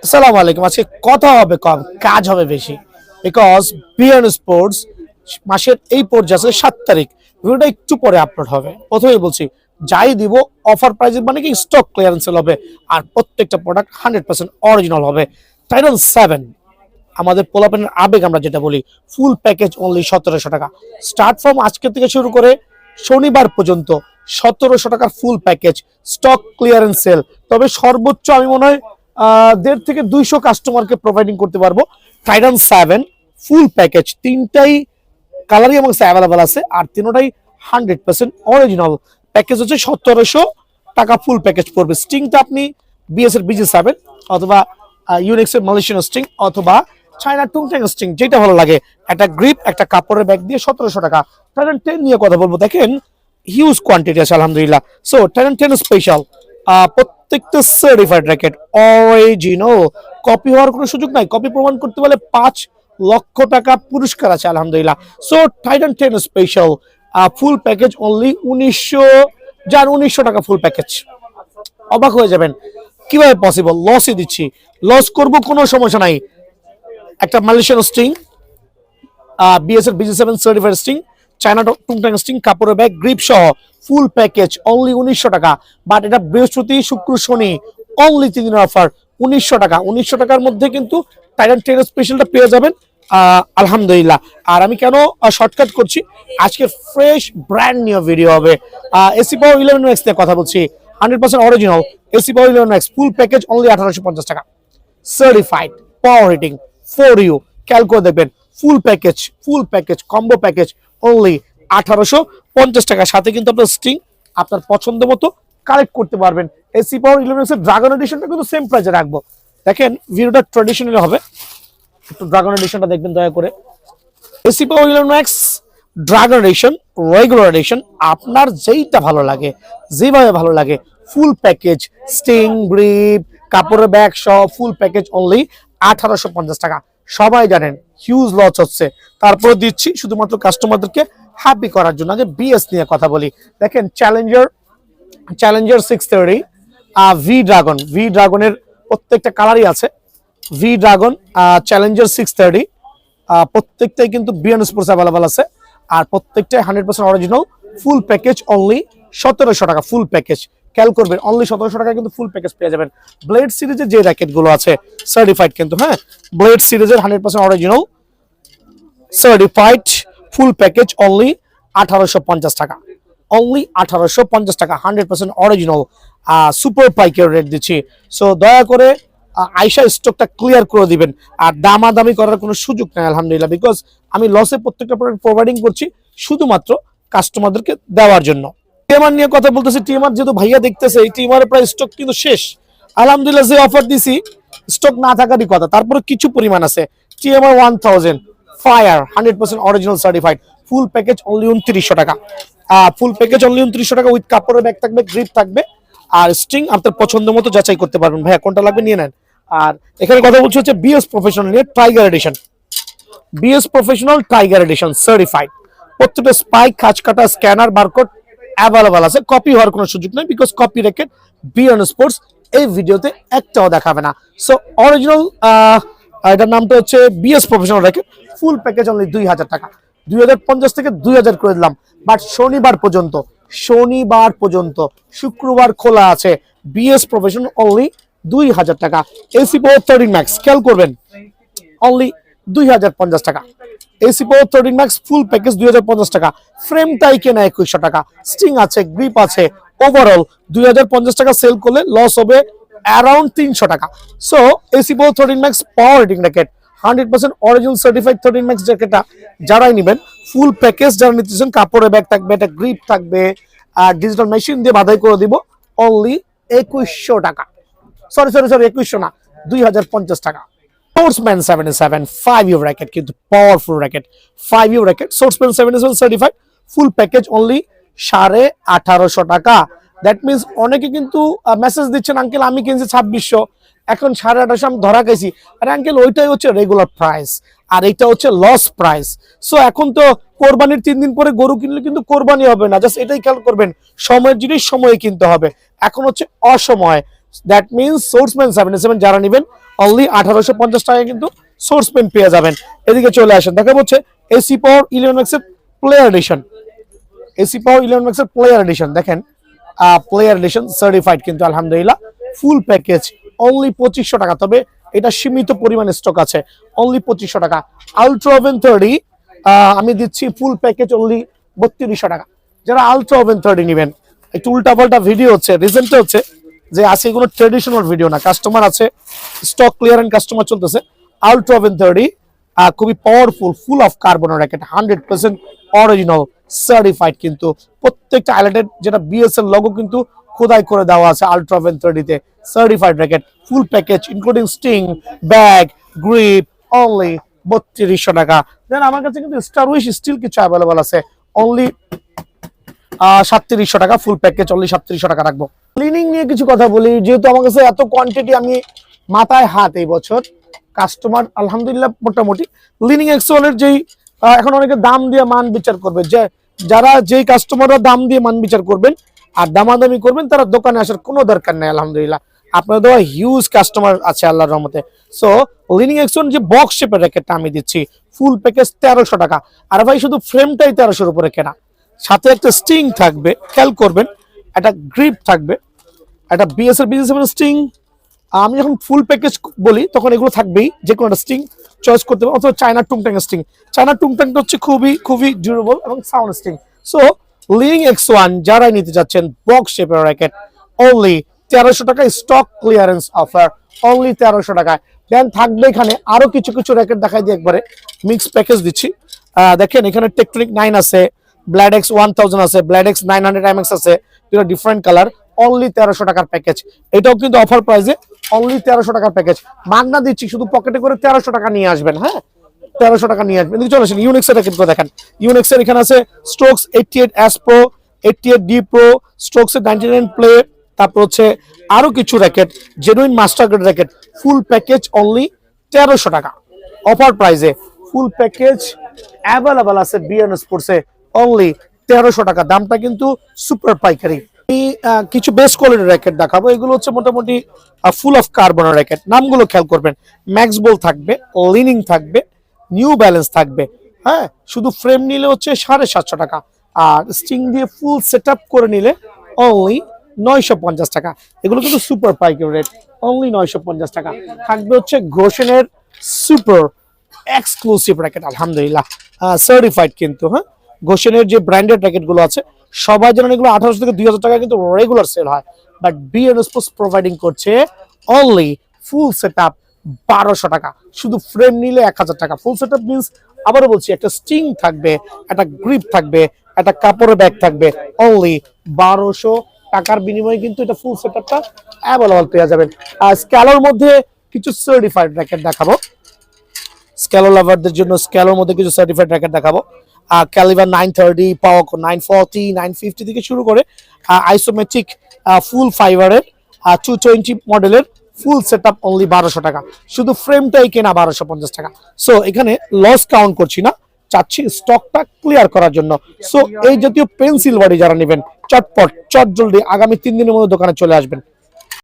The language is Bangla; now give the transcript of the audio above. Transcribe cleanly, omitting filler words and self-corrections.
আসসালামু আলাইকুম। আজকে কথা হবে কম, কাজ হবে বেশি। বিকজ বিএন স্পোর্টস মাসের এই পর্যায়ে আছে 7 তারিখ। ভিডিওটা একটু পরে আপলোড হবে। প্রথমেই বলছি, যাই দিব অফার প্রাইসে, মানে কি স্টক ক্লিয়ারেন্স সেল হবে, আর প্রত্যেকটা প্রোডাক্ট 100% অরিজিনাল হবে। টাইটান 7 আমাদের পোলাপেনের আবেগ, আমরা যেটা বলি, ফুল প্যাকেজ অনলি 1700 টাকা। স্টার্ট ফ্রম আজকে থেকে শুরু করে শনিবার পর্যন্ত 1700 টাকার full package, stock clearance sale. তবে সর্বোচ্চ আমি মনে হয় 1.5 থেকে 200 কাস্টমারকে প্রোভাইডিং করতে পারবো। টাইটান 7 ফুল প্যাকেজ, তিনটাই কালারই আমার কাছে অ্যাভেলেবেল আছে, আর তিনটাই 100% অরিজিনাল। প্যাকেজ হচ্ছে 1700 টাকা ফুল প্যাকেজ পড়বে। স্টিংটা আপনি বিএস এর BG7 অথবা ইউনিক্স এর মালয়েশিয়ান স্টিং অথবা চায়না টুংটাং স্টিং, যেটা ভালো লাগে। একটা গ্রিপ, একটা কাপড়ের ব্যাগ দিয়ে 1700 টাকা। টাইটান 10 নিয়ে কথা বলবো। দেখেন হিউজ কোয়ান্টিটি আছে আলহামদুলিল্লাহ। সো টাইটান 10 স্পেশাল, প্রত্যেকটা সার্টিফাইড র্যাকেট অরিজিনাল, কপি হওয়ার কোনো সুযোগ নাই। কপি প্রমাণ করতে পারলে 5 লক্ষ টাকা পুরস্কার আছে আলহামদুলিল্লাহ। সো টাইটান 10 স্পেশাল ফুল প্যাকেজ অনলি 1900 টাকা ফুল প্যাকেজ। অবাক হয়ে যাবেন কিভাবে পসিবল, লসই দিচ্ছি। লস করব কোনো সমস্যা নাই। একটা মালয়েশিয়ান স্টিং, বিএস এর BG7 সার্টিফাইড স্টিং, চায়না টুংটাং স্টিং, কাপড়ের ব্যাগ, গ্রিপ সহ ফুল প্যাকেজ অনলি 1900 টাকা। বাট এটা বৃহস্পতি, শুক্র, শনি অনলি 3 দিনের অফার, 1900 টাকা। 1900 টাকার মধ্যে কিন্তু টাইটান 10 স্পেশালটা পেয়ে যাবেন আলহামদুলিল্লাহ। আর আমি কেন শর্টকাট করছি, আজকে ফ্রেশ ব্র্যান্ড নিউ ভিডিও হবে। এসি পাওয়ার 11X নিয়ে কথা বলছি, 100% original AC power 11X full package only 1850 টাকা। Certified power rating for you, খেয়াল করে দেখবেন। Full package combo package only 1850 টাকা। সাথে কিন্তু আপনার স্টিং আপনার পছন্দ মতো কালেক্ট করতে পারবেন। এসি পাওয়ার 11X এর ড্রাগন এডিশনটা কিন্তু সেম প্রাইসে রাখবো। দেখেন ভিডিওটা ট্র্যাডিশনাল হবে, একটু ড্রাগন এডিশনটা দেখবেন দয়া করে। AC power 11X dragon edition, regular edition, আপনার যেইটা ভালো লাগে, যেভাবে ভালো লাগে। ফুল প্যাকেজ স্টিং, গ্রিপ, কাপড়ের ব্যাগ সহ ফুল প্যাকেজ অনলি 1850 টাকা। সবাই জানেন হিউজ লস হচ্ছে, তারপরে দিচ্ছি শুধুমাত্র কাস্টমারদেরকে হ্যাপি করার জন্য। আগে বিএস নিয়ে কথা বলি। দেখেন চ্যালেঞ্জার 630 ভি ড্রাগনের প্রত্যেকটা কালারই আছে। ভি ড্রাগন চ্যালেঞ্জার 630 প্রত্যেকটাই কিন্তু বিএন স্পোর্টস অ্যাভেলেবল আছে, আর প্রত্যেকটাই 100% অরিজিনাল। ফুল প্যাকেজ অনলি 1700 টাকা ফুল প্যাকেজ। খেয়াল করবেন অনলি 1700 টাকা কিন্তু ফুল প্যাকেজ পেয়ে যাবেন। ব্লেড সিরিজের যে র্যাকেট গুলো আছে সার্টিফাইড কিন্তু, হ্যাঁ, ব্লেড সিরিজের 100% original certified full package only 1850 টাকা। অনলি 1850 টাকা, 100% অরিজিনাল সুপার পাইকারি রেট দিচ্ছি। সো দয়া করে আইসা স্টকটা ক্লিয়ার করে দিবেন। আর দামাদামি করার কোনো সুযোগ নেই আলহামদুলিল্লাহ, বিকজ আমি লসে প্রত্যেকটা প্রোডাক্ট প্রোভাইডিং করছি শুধুমাত্র কাস্টমারদেরকে দেওয়ার জন্য। টিএমআর নিয়ে কথা বলতেছি। টিএমআর যেহেতু ভাইয়া দেখতেছে, এই টিএমআর প্রায় স্টক কিন্তু শেষ আলহামদুলিল্লাহ। যে অফার দিছি স্টক না থাকারই কথা, তারপরে কিছু পরিমাণ আছে। TMR 1000 fire 100% original certified full package only 2900 টাকা। ফুল প্যাকেজ অনলি 2900 টাকা, উইথ কাপড়ের ব্যাগ থাকবে, গ্রিপ থাকবে, আর স্ট্রিং আপনার পছন্দ মতো যাচাই করতে পারবেন। ভাইয়া কোনটা লাগবে নিয়ে নেন। আর এখানে কথা বলছি হচ্ছে বিএস প্রফেশনাল নিয়ে tiger edition, BS professional tiger edition certified. প্রত্যেকটা স্পাইক, খাঁজ কাটা, স্ক্যানার, বারকোড অ্যাভেলেবল আছে। কপি হওয়ার কোনো সুযোগ নেই, because copy racket BN sports এই ভিডিওতে একটাও দেখাবে না। সো অরিজিনাল, এটার নামটা হচ্ছে BS professional racket, full package only 2000 টাকা। 2050 থেকে 2000 করে দিলাম। বাট শনিবার পর্যন্ত, শুক্রবার খোলা আছে। বিএস প্রফেশনাল অনলি 2000 টাকা। এসি পাওয়ার 13 ম্যাক্স, খেয়াল করবেন অনলি 2050 টাকা। AC power 13 max full package 2050 টাকা। ফ্রেমটাই কেনা 2100 টাকা। স্টিং আছে, গ্রিপ আছে। ওভারঅল 2050 টাকা সেল করলে লস হবে অ্যারাউন্ড 300 টাকা। So AC power 13 max power rating racket 100% original certified 13 max জ্যাকেটটা যারাই নেবেন, ফুল প্যাকেজ যারা নিতেছেন, কাপড়ের ব্যাগ থাকবে, একটা গ্রিপ থাকবে, আর ডিজিটাল মেশিন দিয়ে বাধাই করে দিব অনলি 2100 টাকা। সরি 2100 না, 2050 টাকা। সোর্সম্যান 77 5-year র্যাকেট, কিন্তু পাওয়ারফুল র্যাকেট, 5-year র্যাকেট, সোর্সম্যান 77 সার্টিফাইড ফুল প্যাকেজ অনলি 1850 টাকা। দ্যাট মিনস অনেকে কিন্তু মেসেজ দিচ্ছেন, আঙ্কেল আমি কিনছি 2600, এখন 1850 আমি ধরা খাইছি। আরে আঙ্কেল, ওইটাই হচ্ছে রেগুলার প্রাইস, আর এইটা হচ্ছে লস প্রাইস। সো এখন তো কোরবানির 3 দিন পরে গরু কিনলে কিন্তু কোরবানি হবে না, জাস্ট এটাই খেয়াল করবেন। সময়ের জিনিস সময়ে কিনতে হবে, এখন হচ্ছে অসময়। দ্যাট মিনস সোর্সম্যান 77 যারা নেবেন অনলি 1850 টাকায় কিন্তু সোর্স পেন পেয়ে যাবেন। এদিকে চলে আসেন, দেখা হচ্ছে এসি পাওয়ার 11 ম্যাক্সের প্লেয়ার এডিশন। এসি পাওয়ার 11 ম্যাক্সের প্লেয়ার এডিশন দেখেন, প্লেয়ার এডিশন সার্টিফাইড কিন্তু আলহামদুলিল্লাহ, ফুল প্যাকেজ অনলি 2500 টাকা। তবে এটা সীমিত পরিমাণে স্টক আছে, অনলি 2500 টাকা। আলট্রা ওভেন 30 আমি দিচ্ছি ফুল প্যাকেজ অনলি 3200 টাকা। যারা আলট্রা ওভেন 30 নেবেন, একটু উল্টাপাল্টা ভিডিও হচ্ছে, রিজেন্টে হচ্ছে যে আজকে কোনো ট্রেডিশনাল ভিডিও না, কাস্টমার আছে, স্টক ক্লিয়ার এন্ড কাস্টমার চলতেছে। আলট্রা ওভেন 30 খুবই powerful, full of carbon racket, 100% original certified কিন্তু। প্রত্যেকটা আইল্যান্ডের যেটা বিএসএল লোগো কিন্তু খোদাই করে দেওয়া আছে আলট্রা ওভেন 30 তে। Certified racket, full package including string, bag, grip, only 3200 টাকা। দেন আমার কাছে কিন্তু স্টার উইশ স্টিল কিছু অ্যাভেলেবল আছে, অনলি 3700 টাকা, ফুল প্যাকেজ অনলি 3700 টাকা রাখবো। ক্লিনিং নিয়ে কিছু কথা বলি, যেহেতু আমার কাছে এত কোয়ান্টিটি, আমি মাথায় হাত এই বছর কাস্টমার আলহামদুলিল্লাহ মোটামুটি লিনিং এক্সওয়ালের যেই এখন অনেকে দাম দিয়ে মান বিচার করবে, যে যারা যেই কাস্টমাররা দাম দিয়ে মান বিচার করবেন আর দামাদামি করবেন তারা দোকানে আসার কোনো দরকার নেই। আলহামদুলিল্লাহ আপনার দেওয়া হিউজ কাস্টমার আছে আল্লাহর রহমতে। সো লিনিং এক্সওয়াল যে বক্স শেপের র্যাকেটটা আমি দিচ্ছি ফুল প্যাকেজ 1300 টাকা। আর ভাই শুধু ফ্রেমটাই 1300-র উপরে কেনা, সাথে একটা স্টিং থাকবে, খেয়াল করবেন, একটা গ্রিপ থাকবে, একটা বিএসএল স্টিং। আমি যখন ফুল প্যাকেজ বলি তখন এগুলো থাকবেই, যে কোনো একটা স্টিং চয়েস করতে পারবো, অথবা চায়না টুংটাং স্টিং। চায়না টুংটাংটা হচ্ছে খুবই খুবই ডিউরেবল এবং sound sting. So lining X1 যারাই নিতে যাচ্ছেন বক্স শেপের র্যাকেট অনলি 1300 টাকা, স্টক ক্লিয়ারেন্স অফার, অনলি 1300 টাকায়। দেন থাকবে এখানে আরো কিছু কিছু র্যাকেট দেখাই দিয়ে একবারে মিক্স প্যাকেজ দিচ্ছি। দেখেন এখানে টেকটনিক 9 আছে, ব্ল্যাড এক্স 1000 আছে, ব্ল্যাড এক্স 900 MX আছে, দুটো ডিফারেন্ট কালার, অনলি 1300 টাকার প্যাকেজ। এটাও কিন্তু অফার প্রাইসে অনলি 1300 টাকার প্যাকেজ, মাগনা দিচ্ছি, শুধু পকেটে করে 1300 টাকা নিয়ে আসবেন। হ্যাঁ 1300 টাকা নিয়ে আসবেন। চলে আসেন ইউনিক্স এর র্যাকেট দেখেন, ইউনিক্স এর এখানে আছে strokes 88S Pro, 88D Pro, strokes 99 play, তারপর হচ্ছে আরো কিছু racket, genuine master grade racket, full package only 1300 টাকা অফার প্রাইসে। ফুল প্যাকেজ অ্যাভেলেবল আছে বিএন স্পোর্টসে অনলি 1300 টাকা, দামটা কিন্তু সুপার পাইকারি। কিছু বেস্ট কোয়ালিটির র্যাকেট দেখাবো, এগুলো হচ্ছে মোটামুটি ফুল অফ কার্বন র্যাকেট। নামগুলো খেয়াল করবেন, ম্যাক্স বল থাকবে, লিনিং থাকবে, নিউ ব্যালেন্স থাকবে। হ্যাঁ শুধু ফ্রেম নিলে হচ্ছে 750 টাকা, আর স্টিং দিয়ে ফুল সেট আপ করে নিলে অনলি 950 টাকা। এগুলো কিন্তু সুপার পাইকারি রেট, অনলি 950 টাকা। থাকবে হচ্ছে ঘোষণের সুপার এক্সক্লুসিভ র্যাকেট, আলহামদুলিল্লাহ সার্টিফাইড কিন্তু। হ্যাঁ ঘোষণের যে ব্র্যান্ডেড র্যাকেট গুলো আছে সবাই জানেন এগুলো 1800 থেকে 2000 টাকা কিন্তু রেগুলার সেল হয়, বাট বিএন স্পোর্টস প্রোভাইডিং করছে অনলি ফুল সেটআপ 1200 টাকা, শুধু ফ্রেম নিলে 1000 টাকা। ফুল সেটআপ মিন্স আবারও বলছি, একটা স্টিং থাকবে, একটা গ্রিপ থাকবে, একটা কাপড়ের ব্যাগ থাকবে, অনলি 1200 টাকার বিনিময়ে কিন্তু এটা ফুল সেটআপটা অ্যাভেলেবল পেয়ে যাবেন। আর স্ক্যালোর মধ্যে কিছু সার্টিফাইড র্যাকেট দেখাবো, স্ক্যালো লাভারদের জন্য স্ক্যালোর মধ্যে কিছু সার্টিফাইড র্যাকেট দেখাবো। ক্যালিভার 930, পাওয়াকো 940, 950 থেকে শুরু করে আইসোমেট্রিক ফুল ফাইবারের 220 মডেলের ফুল সেটআপ অনলি 1200 টাকা, শুধু ফ্রেমটাই কেনা 1250 টাকা। সো এখানে লস কাউন্ট করছি না, চাচ্ছি স্টকটা ক্লিয়ার করার জন্য। সো এই জাতীয় পেন্সিল বডি যারা নেবেন চটপট চট জলদি আগামী 3 দিনের মধ্যে দোকানে চলে আসবেন।